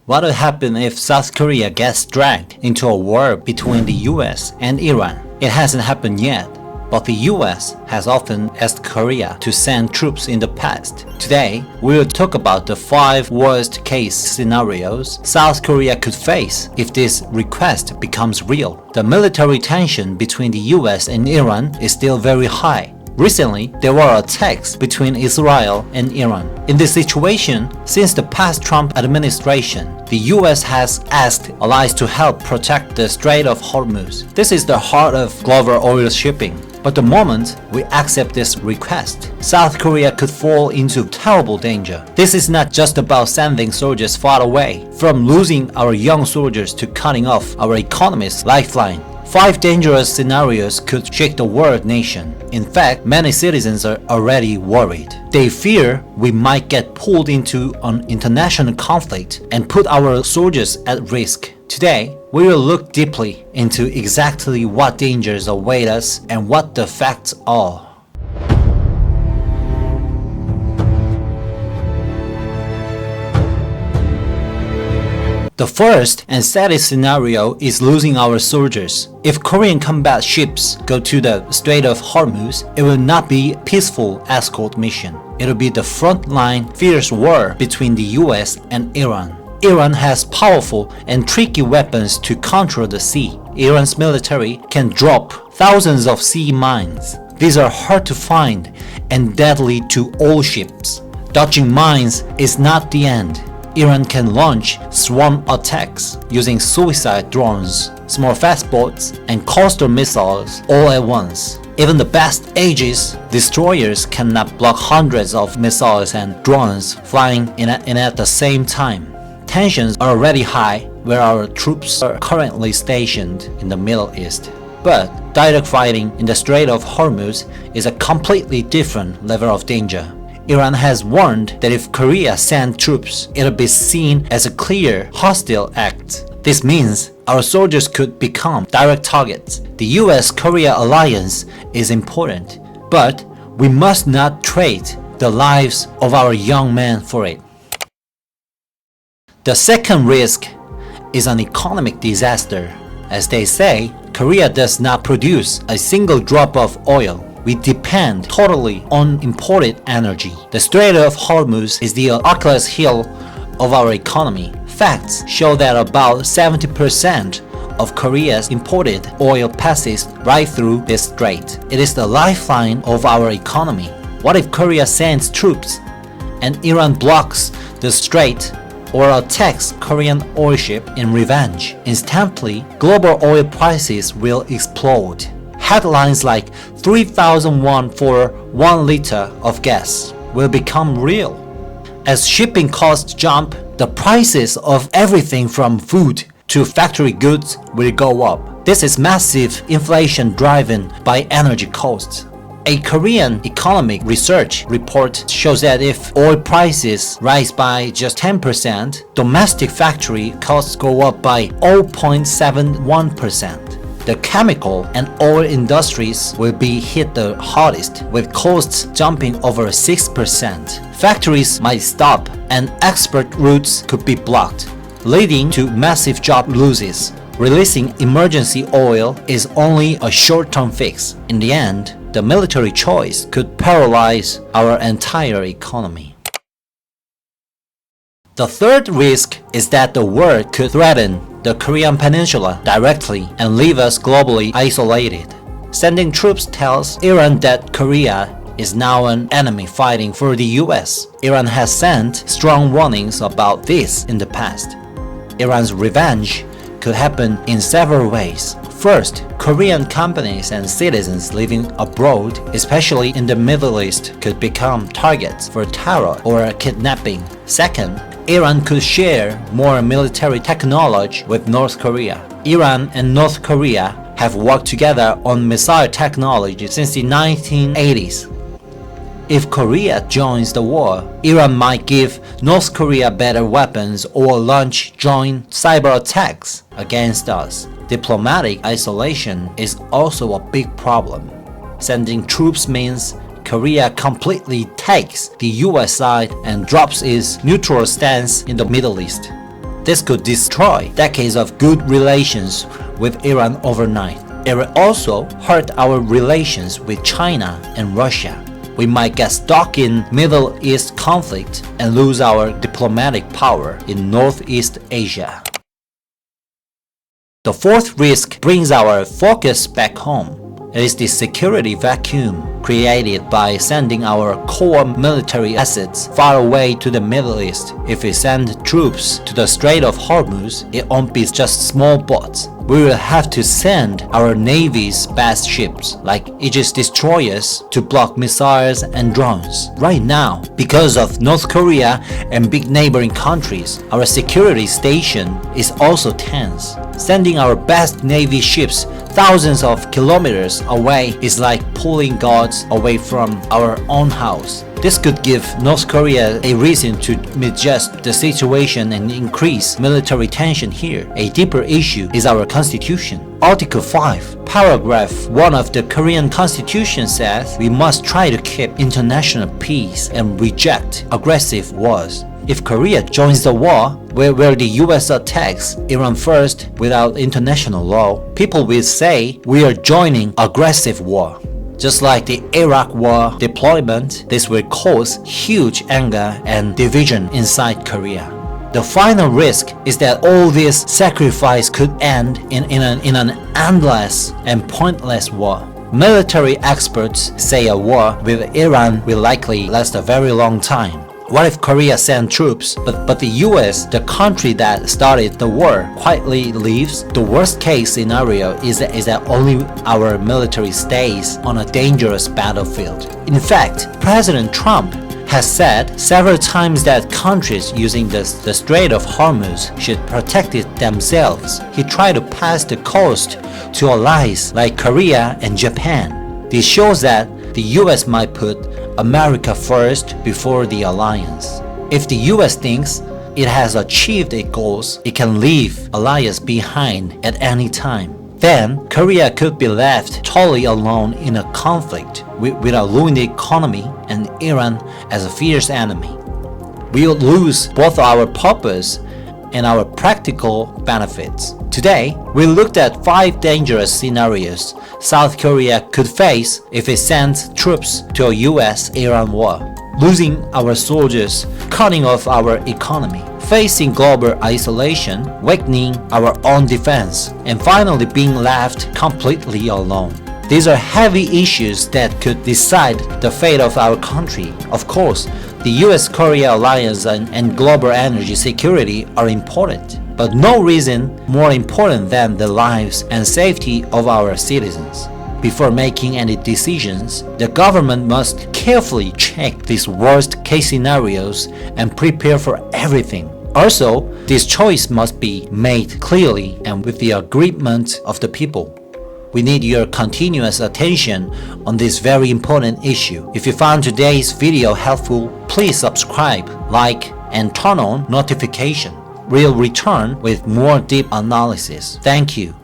What would happen if South Korea gets dragged into a war between the US and Iran? It hasn't happened yet, but the US has often asked Korea to send troops in the past. Today, we will talk about the 5 worst case scenarios South Korea could face if this request becomes real. The military tension between the US and Iran is still very high. Recently, there were attacks between Israel and Iran. In this situation, since the past Trump administration, the US has asked allies to help protect the Strait of Hormuz. This is the heart of global oil shipping. But the moment we accept this request, South Korea could fall into terrible danger. This is not just about sending soldiers far away, from losing our young soldiers to cutting off our economy's lifeline. 5 dangerous scenarios could shake the world nation. In fact, many citizens are already worried. They fear we might get pulled into an international conflict and put our soldiers at risk. Today, we will look deeply into exactly what dangers await us and what the facts are. The first and saddest scenario is losing our soldiers. If Korean combat ships go to the Strait of Hormuz, it will not be a peaceful escort mission. It will be the frontline fierce war between the US and Iran. Iran has powerful and tricky weapons to control the sea. Iran's military can drop thousands of sea mines. These are hard to find and deadly to all ships. Dodging mines is not the end. Iran can launch swarm attacks using suicide drones, small fast boats, and coastal missiles all at once. Even the best Aegis destroyers cannot block hundreds of missiles and drones flying in at the same time. Tensions are already high where our troops are currently stationed in the Middle East. But direct fighting in the Strait of Hormuz is a completely different level of danger. Iran has warned that if Korea sends troops, it'll be seen as a clear hostile act. This means our soldiers could become direct targets. The US-Korea alliance is important, but we must not trade the lives of our young men for it. The second risk is an economic disaster. As they say, Korea does not produce a single drop of oil. We depend totally on imported energy. The Strait of Hormuz is the Achilles heel of our economy. Facts show that about 70% of Korea's imported oil passes right through this strait. It is the lifeline of our economy. What if Korea sends troops and Iran blocks the strait or attacks Korean oil ship in revenge? Instantly, global oil prices will explode. Headlines like 3,000 won for 1 liter of gas will become real. As shipping costs jump, the prices of everything from food to factory goods will go up. This is massive inflation driven by energy costs. A Korean economic research report shows that if oil prices rise by just 10%, domestic factory costs go up by 0.71%. The chemical and oil industries will be hit the hardest, with costs jumping over 6%. Factories might stop and export routes could be blocked, leading to massive job losses. Releasing emergency oil is only a short-term fix. In the end, the military choice could paralyze our entire economy. The third risk is that the war could threaten the Korean Peninsula directly and leave us globally isolated. Sending troops tells Iran that Korea is now an enemy fighting for the US. Iran has sent strong warnings about this in the past. Iran's revenge could happen in several ways. First, Korean companies and citizens living abroad, especially in the Middle East, could become targets for terror or kidnapping. Second, Iran could share more military technology with North Korea. Iran and North Korea have worked together on missile technology since the 1980s. If Korea joins the war, Iran might give North Korea better weapons or launch joint cyber attacks against us. Diplomatic isolation is also a big problem. Sending troops means Korea completely takes the US side and drops its neutral stance in the Middle East. This could destroy decades of good relations with Iran overnight. It will also hurt our relations with China and Russia. We might get stuck in Middle East conflict and lose our diplomatic power in Northeast Asia. The fourth risk brings our focus back home. It is the security vacuum created by sending our core military assets far away to the Middle East. If we send troops to the Strait of Hormuz, it won't be just small boats. We will have to send our Navy's best ships, like Aegis destroyers, to block missiles and drones. Right now, because of North Korea and big neighboring countries, our security station is also tense. Sending our best Navy ships thousands of kilometers away is like pulling guards away from our own house. This could give North Korea a reason to adjust the situation and increase military tension here. A deeper issue is our constitution. Article 5, paragraph 1 of the Korean constitution says we must try to keep international peace and reject aggressive wars. If Korea joins the war, where the US attacks Iran first without international law, people will say we are joining aggressive war. Just like the Iraq war deployment, this will cause huge anger and division inside Korea. The final risk is that all this sacrifice could end in an endless and pointless war. Military experts say a war with Iran will likely last a very long time. What if Korea sends troops, but the US, the country that started the war, quietly leaves? The worst case scenario is that only our military stays on a dangerous battlefield. In fact, President Trump has said several times that countries using the Strait of Hormuz should protect it themselves. He tried to pass the coast to allies like Korea and Japan. This shows that the US might put America first before the alliance. If the US thinks it has achieved its goals, it can leave alliance behind at any time. Then Korea could be left totally alone in a conflict with a ruined economy and Iran as a fierce enemy. We would lose both our purpose and our practical benefits. Today, we looked at 5 dangerous scenarios South Korea could face if it sends troops to a US-Iran war. Losing our soldiers, cutting off our economy, facing global isolation, weakening our own defense, and finally being left completely alone. These are heavy issues that could decide the fate of our country. Of course, the US-Korea alliance and global energy security are important, but no reason more important than the lives and safety of our citizens. Before making any decisions, the government must carefully check these worst-case scenarios and prepare for everything. Also, this choice must be made clearly and with the agreement of the people. We need your continuous attention on this very important issue. If you found today's video helpful, please subscribe, like, and turn on notification. We'll return with more deep analysis. Thank you.